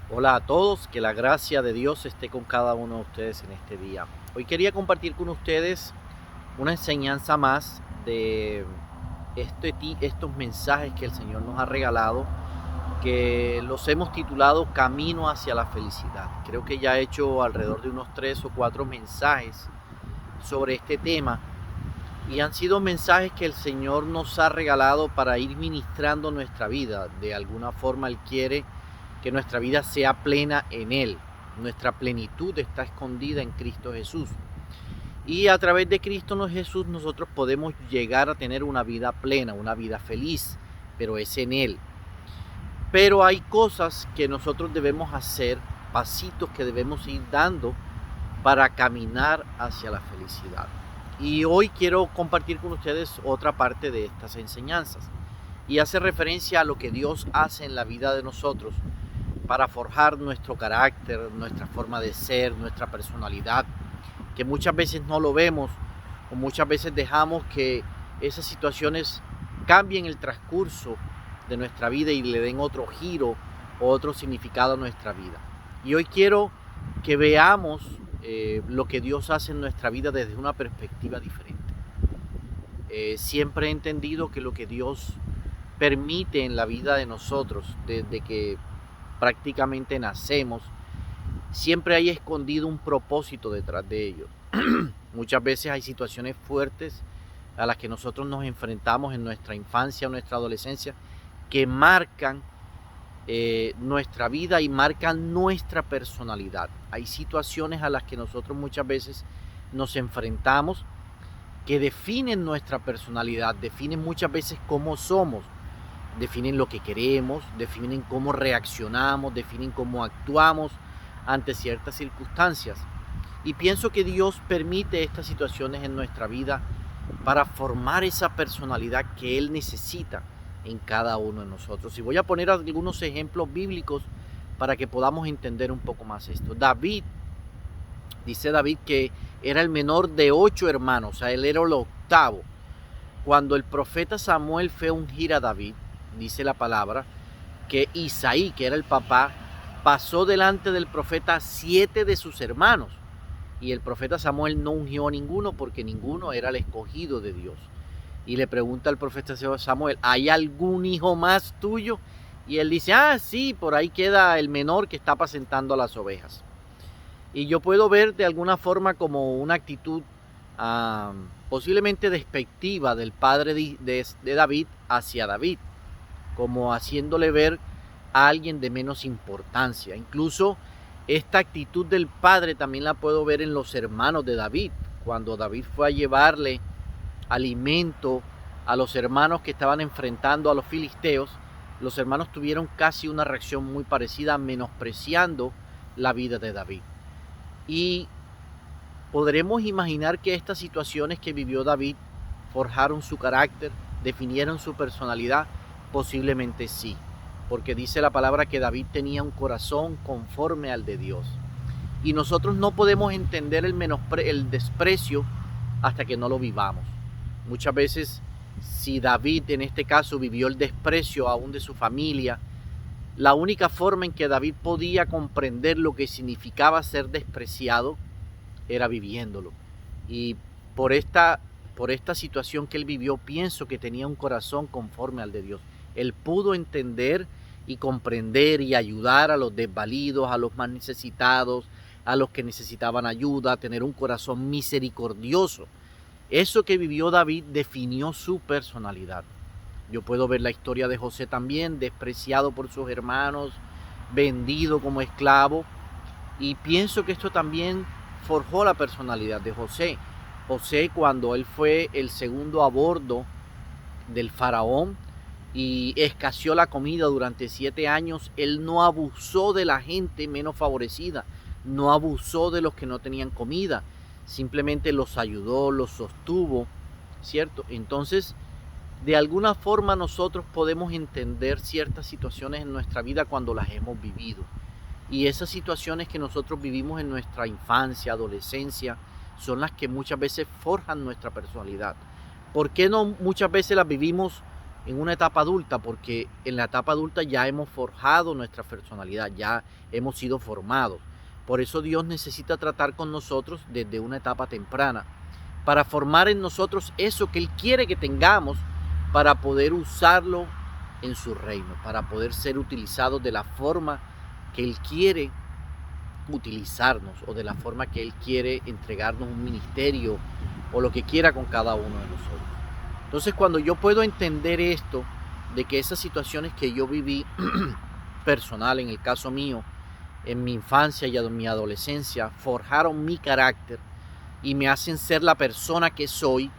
Hola a todos, que la gracia de Dios esté con cada uno de ustedes en este día. Hoy quería compartir con ustedes una enseñanza más de estos mensajes que el Señor nos ha regalado, que los hemos titulado Camino hacia la felicidad. Creo que ya he hecho alrededor de unos 3 o 4 mensajes sobre este tema y han sido mensajes que el Señor nos ha regalado para ir ministrando nuestra vida. De alguna forma Él quiere que nuestra vida sea plena en Él. Nuestra plenitud está escondida en Cristo Jesús. Y a través de Cristo Jesús nosotros podemos llegar a tener una vida plena, una vida feliz, pero es en Él. Pero hay cosas que nosotros debemos hacer, pasitos que debemos ir dando para caminar hacia la felicidad. Y hoy quiero compartir con ustedes otra parte de estas enseñanzas. Y hace referencia a lo que Dios hace en la vida de nosotros para forjar nuestro carácter, nuestra forma de ser, nuestra personalidad, que muchas veces no lo vemos o muchas veces dejamos que esas situaciones cambien el transcurso de nuestra vida y le den otro giro o otro significado a nuestra vida. Y hoy quiero que veamos lo que Dios hace en nuestra vida desde una perspectiva diferente. Siempre he entendido que lo que Dios permite en la vida de nosotros, desde que prácticamente nacemos, siempre hay escondido un propósito detrás de ello. Muchas veces hay situaciones fuertes a las que nosotros nos enfrentamos en nuestra infancia o nuestra adolescencia que marcan nuestra vida y marcan nuestra personalidad. Hay situaciones a las que nosotros muchas veces nos enfrentamos que definen nuestra personalidad, definen muchas veces cómo somos, definen lo que queremos, definen cómo reaccionamos, definen cómo actuamos ante ciertas circunstancias. Y pienso que Dios permite estas situaciones en nuestra vida para formar esa personalidad que Él necesita en cada uno de nosotros. Y voy a poner algunos ejemplos bíblicos para que podamos entender un poco más esto. Dice David que era el menor de 8 hermanos, o sea, él era el octavo. Cuando el profeta Samuel fue a ungir a David, dice la palabra, que Isaí, que era el papá, pasó delante del profeta 7 de sus hermanos. Y el profeta Samuel no ungió a ninguno porque ninguno era el escogido de Dios. Y le pregunta al profeta Samuel, ¿hay algún hijo más tuyo? Y él dice, sí, por ahí queda el menor que está apacentando a las ovejas. Y yo puedo ver de alguna forma como una actitud posiblemente despectiva del padre de David hacia David, como haciéndole ver a alguien de menos importancia. Incluso esta actitud del padre también la puedo ver en los hermanos de David, cuando David fue a llevarle alimento a los hermanos que estaban enfrentando a los filisteos. Los hermanos tuvieron casi una reacción muy parecida, menospreciando la vida de David. Y podremos imaginar que estas situaciones que vivió David forjaron su carácter, definieron su personalidad. Posiblemente sí, porque dice la palabra que David tenía un corazón conforme al de Dios. Y nosotros no podemos entender el desprecio hasta que no lo vivamos. Muchas veces, si David en este caso vivió el desprecio aún de su familia, la única forma en que David podía comprender lo que significaba ser despreciado era viviéndolo. Y por esta, por esta situación que él vivió, pienso que tenía un corazón conforme al de Dios. Él pudo entender y comprender y ayudar a los desvalidos, a los más necesitados, a los que necesitaban ayuda, tener un corazón misericordioso. Eso que vivió David definió su personalidad. Yo puedo ver la historia de José también, despreciado por sus hermanos, vendido como esclavo, y pienso que esto también forjó la personalidad de José. José, cuando él fue el segundo a bordo del faraón y escaseó la comida durante 7 años, él no abusó de la gente menos favorecida, no abusó de los que no tenían comida, simplemente los ayudó, los sostuvo, ¿cierto? Entonces, de alguna forma nosotros podemos entender ciertas situaciones en nuestra vida cuando las hemos vivido. Y esas situaciones que nosotros vivimos en nuestra infancia, adolescencia, son las que muchas veces forjan nuestra personalidad. ¿Por qué no muchas veces las vivimos en una etapa adulta, porque en la etapa adulta ya hemos forjado nuestra personalidad, ya hemos sido formados. Por eso Dios necesita tratar con nosotros desde una etapa temprana, para formar en nosotros eso que Él quiere que tengamos, para poder usarlo en su reino, para poder ser utilizados de la forma que Él quiere utilizarnos, o de la forma que Él quiere entregarnos un ministerio, o lo que quiera con cada uno de nosotros. Entonces, cuando yo puedo entender esto, de que esas situaciones que yo viví personal, en el caso mío, en mi infancia y en mi adolescencia, forjaron mi carácter y me hacen ser la persona que soy,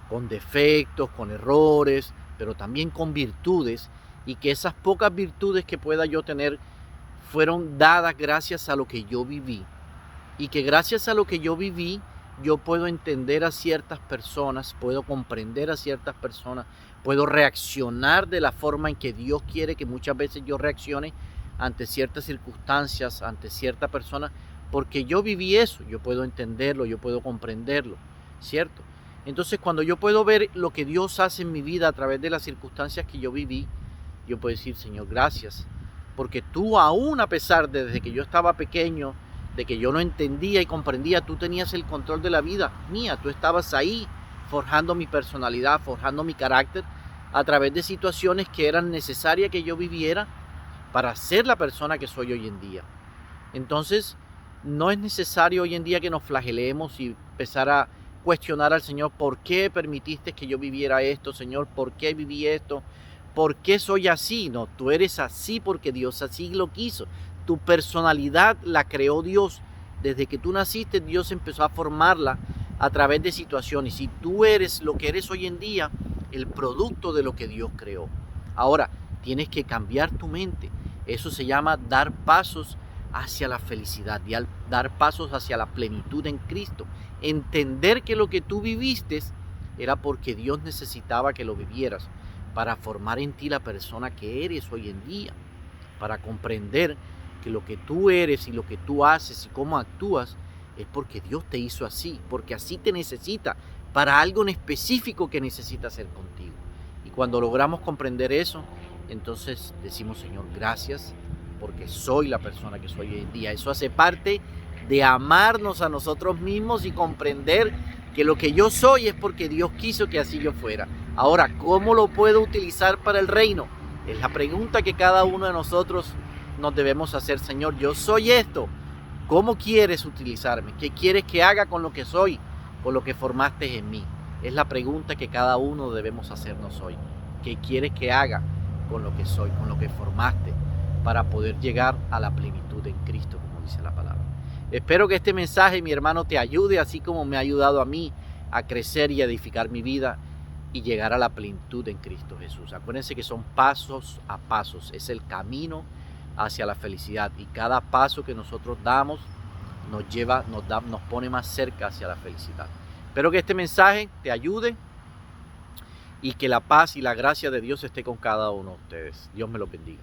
con defectos, con errores, pero también con virtudes, y que esas pocas virtudes que pueda yo tener fueron dadas gracias a lo que yo viví, y que gracias a lo que yo viví yo puedo entender a ciertas personas, puedo comprender a ciertas personas, puedo reaccionar de la forma en que Dios quiere que muchas veces yo reaccione ante ciertas circunstancias, ante cierta persona, porque yo viví eso, yo puedo entenderlo, yo puedo comprenderlo, ¿cierto? Entonces, cuando yo puedo ver lo que Dios hace en mi vida a través de las circunstancias que yo viví, yo puedo decir, Señor, gracias, porque tú, aún a pesar de desde que yo estaba pequeño, de que yo no entendía y comprendía, tú tenías el control de la vida mía, tú estabas ahí forjando mi personalidad, forjando mi carácter a través de situaciones que eran necesarias que yo viviera para ser la persona que soy hoy en día. Entonces, no es necesario hoy en día que nos flagelemos y empezar a cuestionar al Señor, ¿por qué permitiste que yo viviera esto, Señor? ¿Por qué viví esto? ¿Por qué soy así? No, tú eres así porque Dios así lo quiso. Tu personalidad la creó Dios. Desde que tú naciste, Dios empezó a formarla a través de situaciones. Y tú eres lo que eres hoy en día, el producto de lo que Dios creó. Ahora, tienes que cambiar tu mente. Eso se llama dar pasos hacia la felicidad, dar pasos hacia la plenitud en Cristo. Entender que lo que tú viviste era porque Dios necesitaba que lo vivieras, para formar en ti la persona que eres hoy en día, para comprender que lo que tú eres y lo que tú haces y cómo actúas es porque Dios te hizo así, porque así te necesita, para algo en específico que necesita hacer contigo. Y cuando logramos comprender eso, entonces decimos, Señor, gracias, porque soy la persona que soy hoy en día. Eso hace parte de amarnos a nosotros mismos y comprender que lo que yo soy es porque Dios quiso que así yo fuera. Ahora, ¿cómo lo puedo utilizar para el reino? Es la pregunta que cada uno de nosotros nos debemos hacer. Señor, yo soy esto. ¿Cómo quieres utilizarme? ¿Qué quieres que haga con lo que soy, con lo que formaste en mí? Es la pregunta que cada uno debemos hacernos hoy. ¿Qué quieres que haga con lo que soy, con lo que formaste, para poder llegar a la plenitud en Cristo, como dice la palabra? Espero que este mensaje, mi hermano, te ayude, así como me ha ayudado a mí a crecer y a edificar mi vida y llegar a la plenitud en Cristo Jesús. Acuérdense que son pasos a pasos, es el camino hacia la felicidad, y cada paso que nosotros damos nos pone más cerca hacia la felicidad. Espero que este mensaje te ayude y que la paz y la gracia de Dios esté con cada uno de ustedes. Dios me los bendiga.